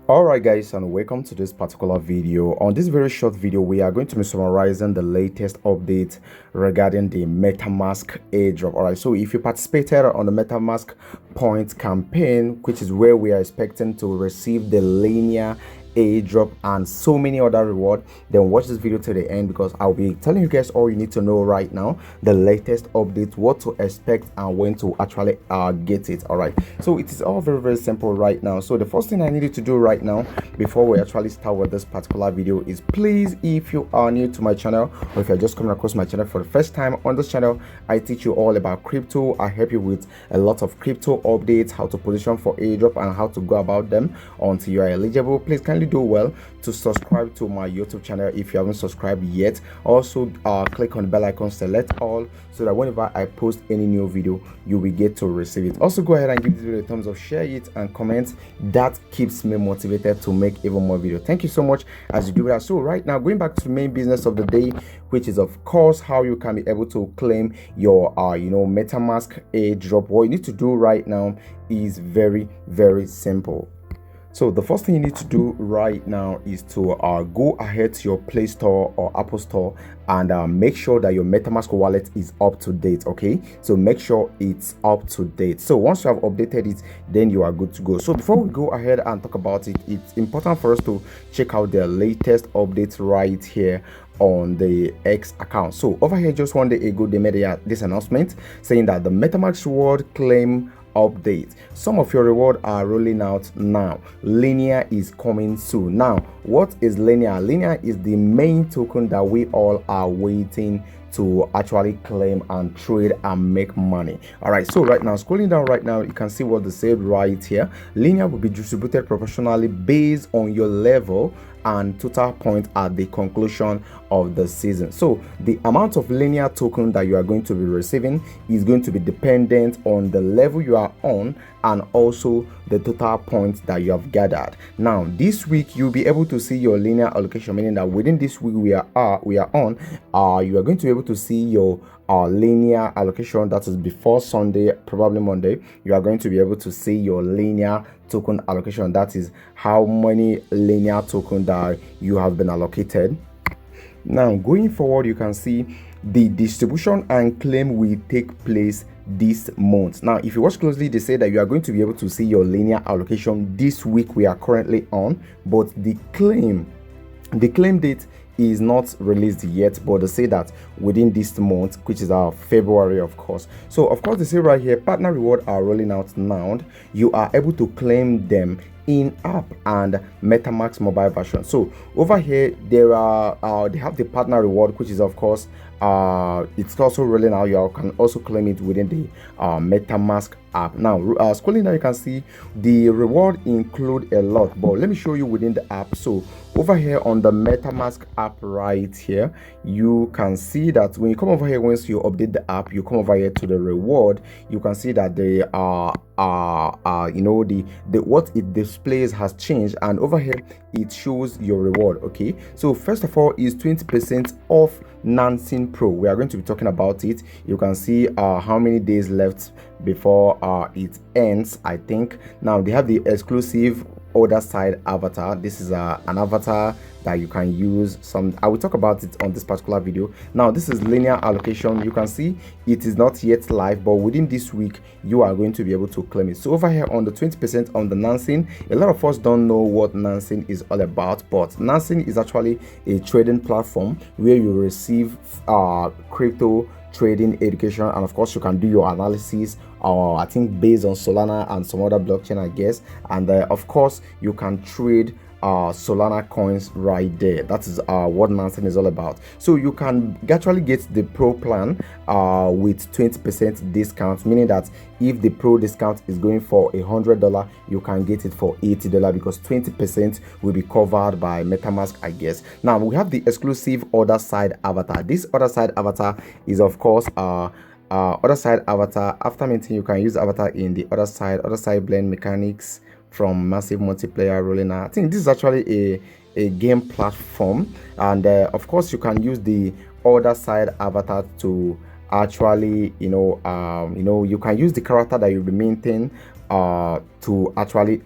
Alright guys, and welcome to this particular video. On this very short video, we are going to be summarizing the latest update regarding the Metamask airdrop. Alright, so if you participated on the Metamask points campaign, which is where we are expecting to receive the Linea airdrop and so many other reward, then watch this video to the end, because I'll be telling you guys all you need to know right now, the latest update, what to expect and when to actually get it. All right, so it is all very simple right now. So the first thing I needed to do right now before we actually start with this particular video is, please, if you are new to my channel or if you're just coming across my channel for the first time, on this channel I teach you all about crypto. I help you with a lot of crypto updates, how to position for airdrop and how to go about them until you are eligible. Please kindly do well to subscribe to my YouTube channel if you haven't subscribed yet. Also click on the bell icon, select all, so that whenever I post any new video you will get to receive it. Also go ahead and give this video a thumbs up, share it and comment. That keeps me motivated to make even more video. Thank you so much as you do that. So right now, going back to the main business of the day, which is of course how you can be able to claim your Metamask airdrop. What you need to do right now is very simple. So the first thing you need to do right now is to go ahead to your Play Store or Apple Store and make sure that your Metamask wallet is up to date. Okay, so make sure it's up to date. So once you have updated it, then you are good to go. So before we go ahead and talk about it, it's important for us to check out the latest updates right here on the X account. So over here, just one day ago, they made this announcement saying that the Metamask reward claim update, some of your reward are rolling out now. Linea is coming soon. Now, what is Linea? Linea is the main token that we all are waiting to actually claim and trade and make money. All right, so right now, scrolling down right now, you can see what they said right here. Linea will be distributed proportionally based on your level and total points at the conclusion of the season. So the amount of Linea token that you are going to be receiving is going to be dependent on the level you are on and also the total points that you have gathered. Now this week you'll be able to see your Linea allocation, meaning that within this week we are on, you are going to be able to see your Linea allocation. That is before Sunday, probably Monday. You are going to be able to see your Linea token allocation. That is how many Linea token that you have been allocated. Now going forward, you can see the distribution and claim will take place this month. Now if you watch closely, they say that you are going to be able to see your Linea allocation this week we are currently on, but the claim date is not released yet, but they say that within this month, which is our February, of course. So of course they say right here, partner reward are rolling out now. You are able to claim them in app and Metamask mobile version. So over here there are they have the partner reward, which is of course it's also rolling out. You can also claim it within the Metamask app. Now scrolling down, you can see the reward include a lot, but let me show you within the app. So over here on the Metamask app right here, you can see that when you come over here, once you update the app, you come over here to the reward, you can see that they are the what it displays has changed, and over here it shows your reward. Okay, so first of all is 20% off Nansen Pro. We are going to be talking about it. You can see how many days left before it ends, I think. Now they have the exclusive Otherside avatar. This is an avatar that you can use. I will talk about it on this particular video. Now this is Linea allocation. You can see it is not yet live, but within this week you are going to be able to claim it. So over here on the 20% on the Nansen, a lot of us don't know what Nansen is all about, but Nansen is actually a trading platform where you receive crypto trading education, and of course you can do your analysis I think based on Solana and some other blockchain, I guess, and of course you can trade Solana coins right there. That is what Nansen is all about. So you can actually get the pro plan with 20% discount, meaning that if the pro discount is going for $100, you can get it for $80 because 20% will be covered by Metamask, I guess. Now we have the exclusive Otherside avatar. This Otherside avatar is of course Otherside avatar. After minting, you can use avatar in the Otherside blend mechanics from massive multiplayer rolling out. I think this is actually a game platform, and of course you can use the Otherside avatar to actually you can use the character that you'll be minting to actually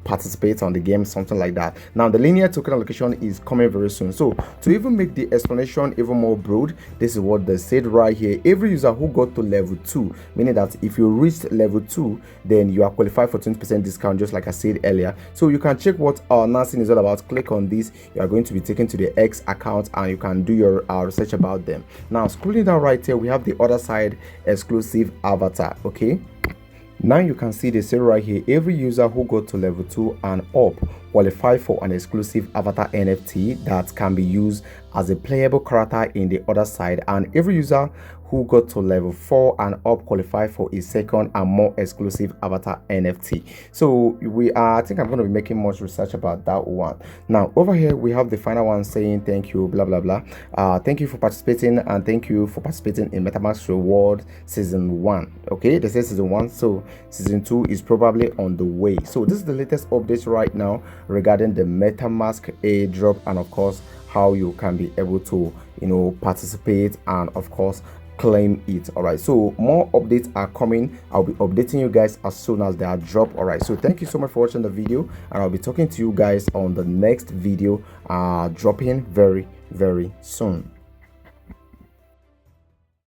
participate on the game, something like that. Now the Linea token allocation is coming very soon. So to even make the explanation even more broad, this is what they said right here. Every user who got to level 2, meaning that if you reached level 2, then you are qualified for 20% discount, just like I said earlier. So you can check what Nansen is all about. Click on this, you are going to be taken to the X account and you can do your research about them. Now scrolling down right here, we have the Otherside exclusive avatar. Okay, now you can see they say right here, every user who got to level 2 and up qualify for an exclusive avatar NFT that can be used as a playable character in the Otherside, and every user who got to level 4 and up qualify for a second and more exclusive avatar NFT. So I think I'm going to be making much research about that one. Now over here we have the final one saying thank you, blah blah blah. Thank you for participating, and thank you for participating in Metamask reward season 1. Okay, they say season 1, so season 2 is probably on the way. So this is the latest update right now regarding the Metamask airdrop, and of course how you can be able to participate and of course claim it. All right, so more updates are coming. I'll be updating you guys as soon as they are dropped. All right, so thank you so much for watching the video, and I'll be talking to you guys on the next video dropping very soon.